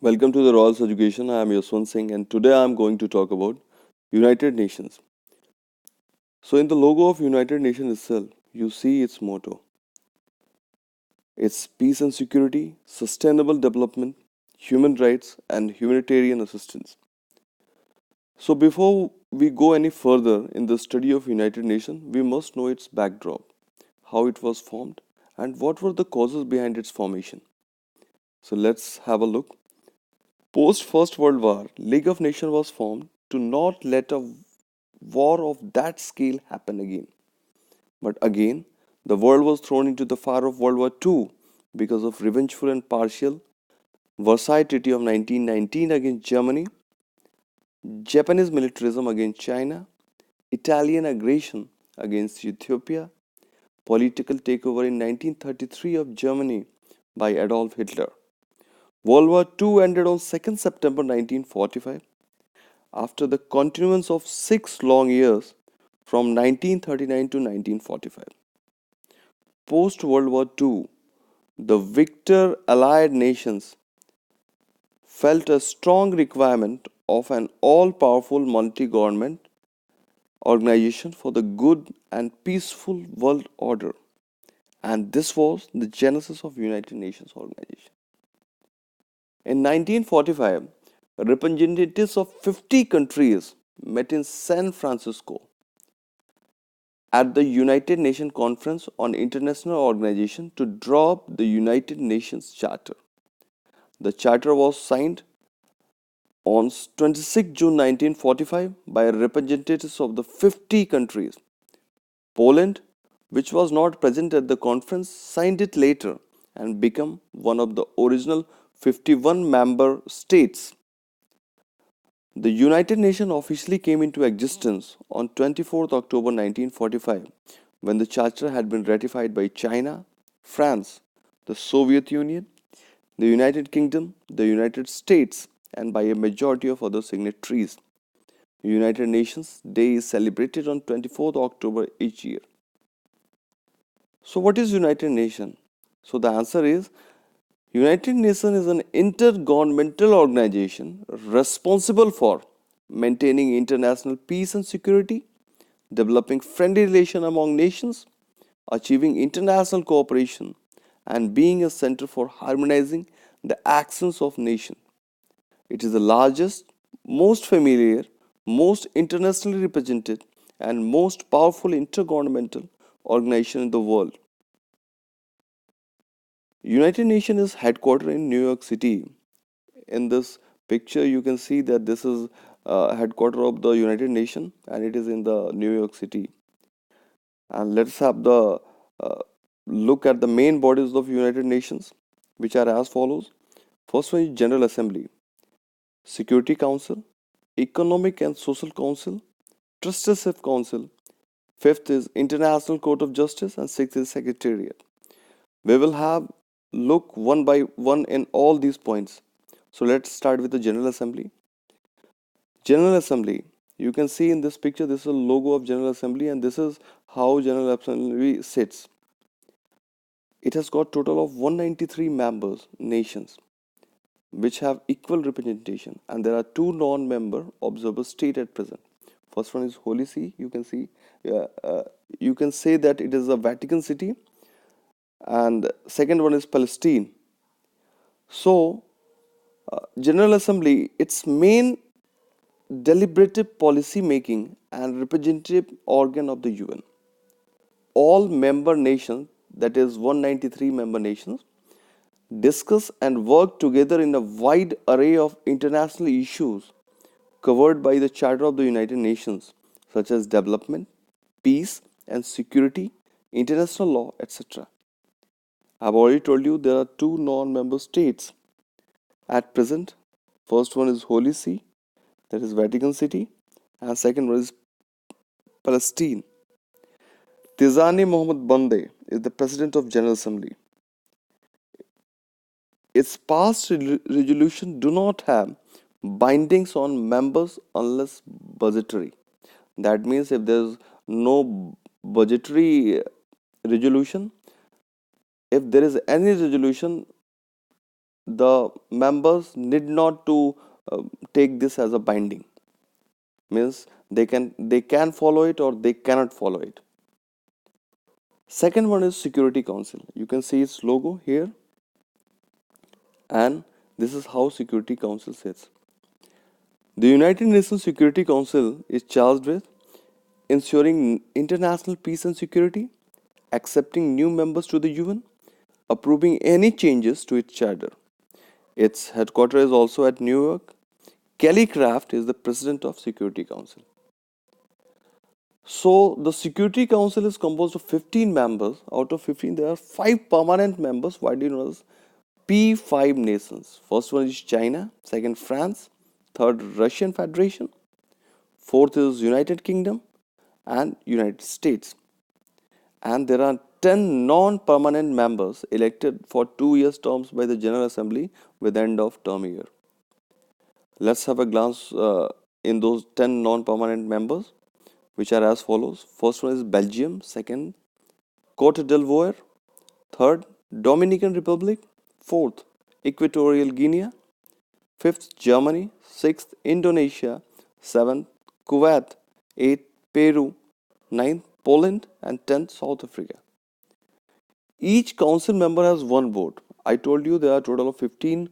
Welcome to the Royals Education. I am Yaswant Singh and today I am going to talk about United Nations. So in the logo of United Nations itself, you see its motto. It's peace and security, sustainable development, human rights and humanitarian assistance. So before we go any further in the study of United Nations, we must know its backdrop, how it was formed and what were the causes behind its formation. So let's have a look. Post First World War, League of Nations was formed to not let a war of that scale happen again. But again, the world was thrown into the fire of World War II because of revengeful and partial Versailles Treaty of 1919 against Germany, Japanese militarism against China, Italian aggression against Ethiopia, political takeover in 1933 of Germany by Adolf Hitler. World War II ended on 2nd September 1945 after the continuance of 6 long years from 1939 to 1945. Post World War II, the victor Allied nations felt a strong requirement of an all powerful multi government organization for the good and peaceful world order. And this was the genesis of United Nations organization. In 1945, representatives of 50 countries met in San Francisco at the United Nations Conference on International Organization to draw up the United Nations Charter. The charter was signed on 26 June 1945 by representatives of the 50 countries. Poland, which was not present at the conference, signed it later and became one of the original 51 member states. The United Nations officially came into existence on 24th October 1945 when the charter had been ratified by China, France, the Soviet Union, the United Kingdom, the United States, and by a majority of other signatories. United Nations Day is celebrated on 24th October each year. So what is United Nations? So the answer is United Nations is an intergovernmental organization responsible for maintaining international peace and security, developing friendly relations among nations, achieving international cooperation, and being a center for harmonizing the actions of nations. It is the largest, most familiar, most internationally represented, and most powerful intergovernmental organization in the world. United Nations is headquartered in New York City. In this picture, you can see that this is headquarter of the United Nations, and it is in the New York City. And let's have the uh, look at the main bodies of United Nations, which are as follows. First one is General Assembly, Security Council, Economic and Social Council, Trusteeship Council. Fifth is International Court of Justice, and sixth is Secretariat. We will have look one by one in all these points. So let's start with the General Assembly. General Assembly. You can see in this picture, this is a logo of General Assembly, and this is how General Assembly sits. It has got total of 193 members, nations, which have equal representation, and there are two non-member observer state at present. First one is Holy See. You can see, uh, uh, you can say that it is a Vatican City, and second one is Palestine. So, General Assembly, its main deliberative policy making and representative organ of the UN. All member nations, that is 193 member nations, discuss and work together in a wide array of international issues covered by the Charter of the United Nations, such as development, peace and security, international law, etc. I've already told you there are two non-member states at present. First one is Holy See, that is Vatican City, and second one is Palestine. Tizani Mohammed Bande is the president of General Assembly. Its past resolutions do not have bindings on members unless budgetary. That means if there is no budgetary resolution, if there is any resolution the members need not to uh, take this as a binding, means they can follow it or they cannot follow it. Second one is Security Council. You can see its logo here, and this is how Security Council sits. The United Nations Security Council is charged with ensuring international peace and security, accepting new members to the UN, approving any changes to its charter. Its headquarters is also at New York. Kelly Craft is the president of Security Council. So the Security Council is composed of 15 members. Out of 15, there are 5 permanent members, widely known as P5 nations. First one is China, second France, third Russian Federation, fourth is United Kingdom and United States. And there are 10 non-permanent members elected for 2 year terms by the General Assembly with end of term year. Let's have a glance in those 10 non-permanent members, which are as follows. First one is Belgium, second Cote d'Ivoire, third Dominican Republic, fourth Equatorial Guinea, fifth Germany, sixth Indonesia, seventh Kuwait, eighth Peru, ninth Poland, and 10th South Africa. Each council member has one vote. I told you there are a total of 15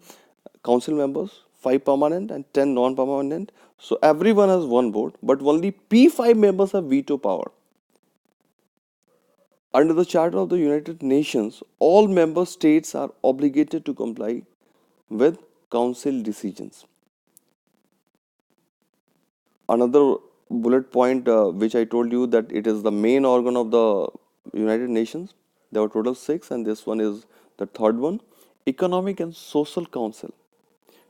council members, 5 permanent and 10 non-permanent. So everyone has one vote, but only P5 members have veto power. Under the Charter of the United Nations, all member states are obligated to comply with council decisions. Another bullet point which I told you that it is the main organ of the United Nations. There were total 6 and this one is the third one. Economic and Social Council.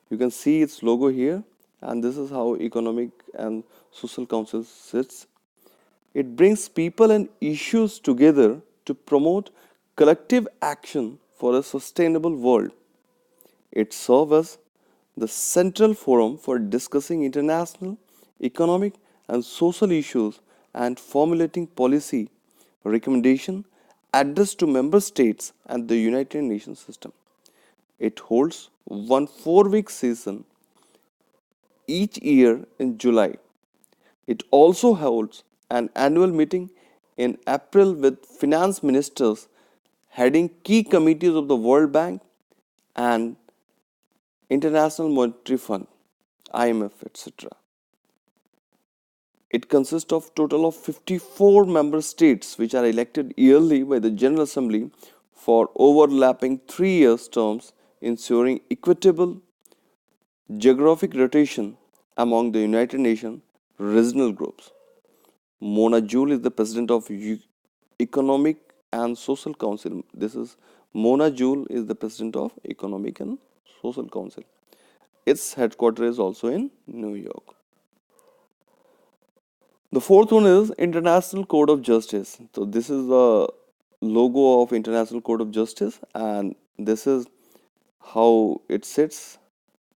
You can see its logo here, and this is how Economic and Social Council sits. It brings people and issues together to promote collective action for a sustainable world. It serves as the central forum for discussing international, economic, and social issues and formulating policy recommendation addressed to member states and the United Nations system. It holds one 4 week session each year in July. It also holds an annual meeting in April with finance ministers heading key committees of the World Bank and International Monetary Fund, IMF, etc. It consists of total of 54 member states which are elected yearly by the General Assembly for overlapping 3 year terms, ensuring equitable geographic rotation among the United Nations regional groups. Mona Jewel is the president of Economic and Social Council. This is Mona Jewel is the president of Economic and Social Council. Its headquarters is also in New York. The fourth one is International Code of Justice. So this is the logo of International Code of Justice, and this is how it sits.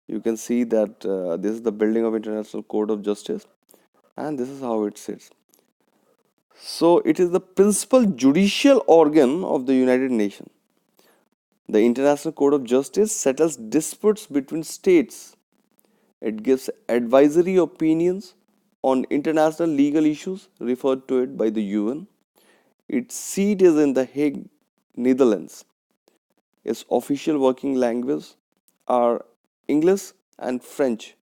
You can see that this is the building of International Code of Justice, and this is how it sits. So it is the principal judicial organ of the United Nations. The International Code of Justice settles disputes between states. It gives advisory opinions on international legal issues referred to it by the UN. Its seat is in The Hague, Netherlands. Its official working languages are English and French.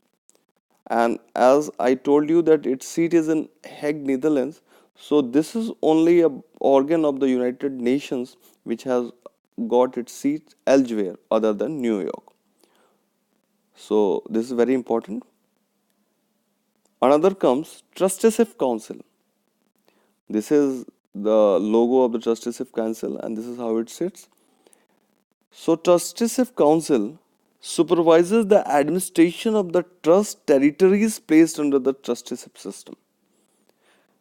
And as I told you that its seat is in Hague, Netherlands, so this is only a organ of the United Nations which has got its seat elsewhere other than New York. So this is very important. Another comes Trusteeship Council. This is the logo of the Trusteeship Council and this is how it sits. So Trusteeship Council supervises the administration of the trust territories placed under the trusteeship system.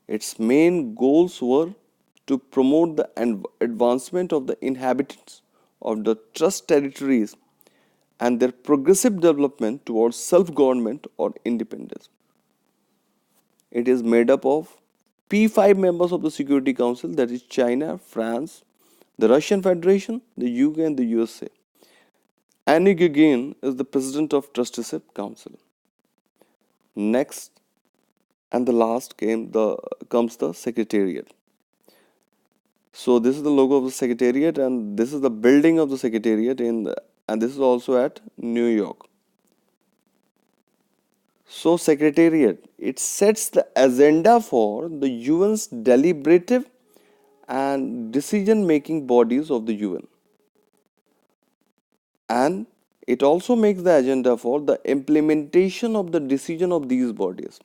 Its main goals were to promote the advancement of the inhabitants of the trust territories and their progressive development towards self-government or independence. It is made up of P5 members of the Security Council, that is China, France, the Russian Federation, the UK and the USA. Annie Gugin is the president of Trusteeship Council. Next and the last comes the Secretariat. So this is the logo of the Secretariat, and this is the building of the Secretariat and this is also at New York. So Secretariat, it sets the agenda for the UN's deliberative and decision-making bodies of the UN. And it also makes the agenda for the implementation of the decision of these bodies.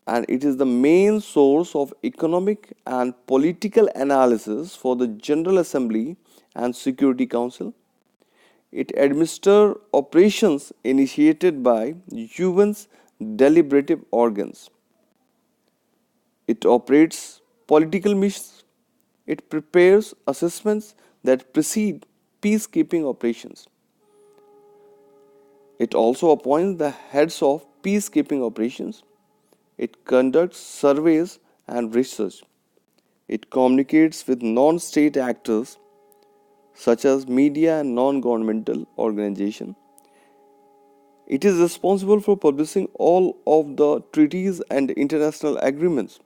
And it is the main source of economic and political analysis for the General Assembly and Security Council. It administers operations initiated by UN's deliberative organs. It operates political missions. It prepares assessments that precede peacekeeping operations. It also appoints the heads of peacekeeping operations. It conducts surveys and research. It communicates with non-state actors such as media and non-governmental organizations. It is responsible for publishing all of the treaties and international agreements.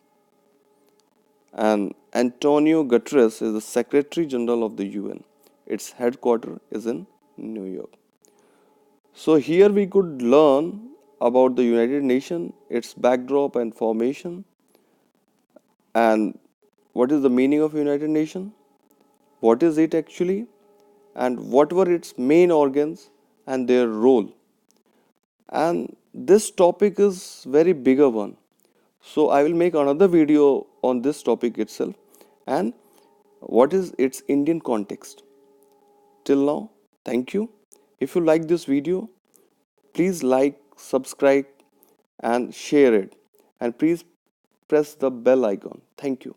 And Antonio Guterres is the Secretary General of the UN. Its headquarters is in New York. So here we could learn about the United Nations, its backdrop and formation, and what is the meaning of United Nations, what is it actually, and what were its main organs and their role. And this topic is very bigger one. So I will make another video on this topic itself and what is its Indian context. Till now, thank you. If you like this video, please like, subscribe and share it. And please press the bell icon. Thank you.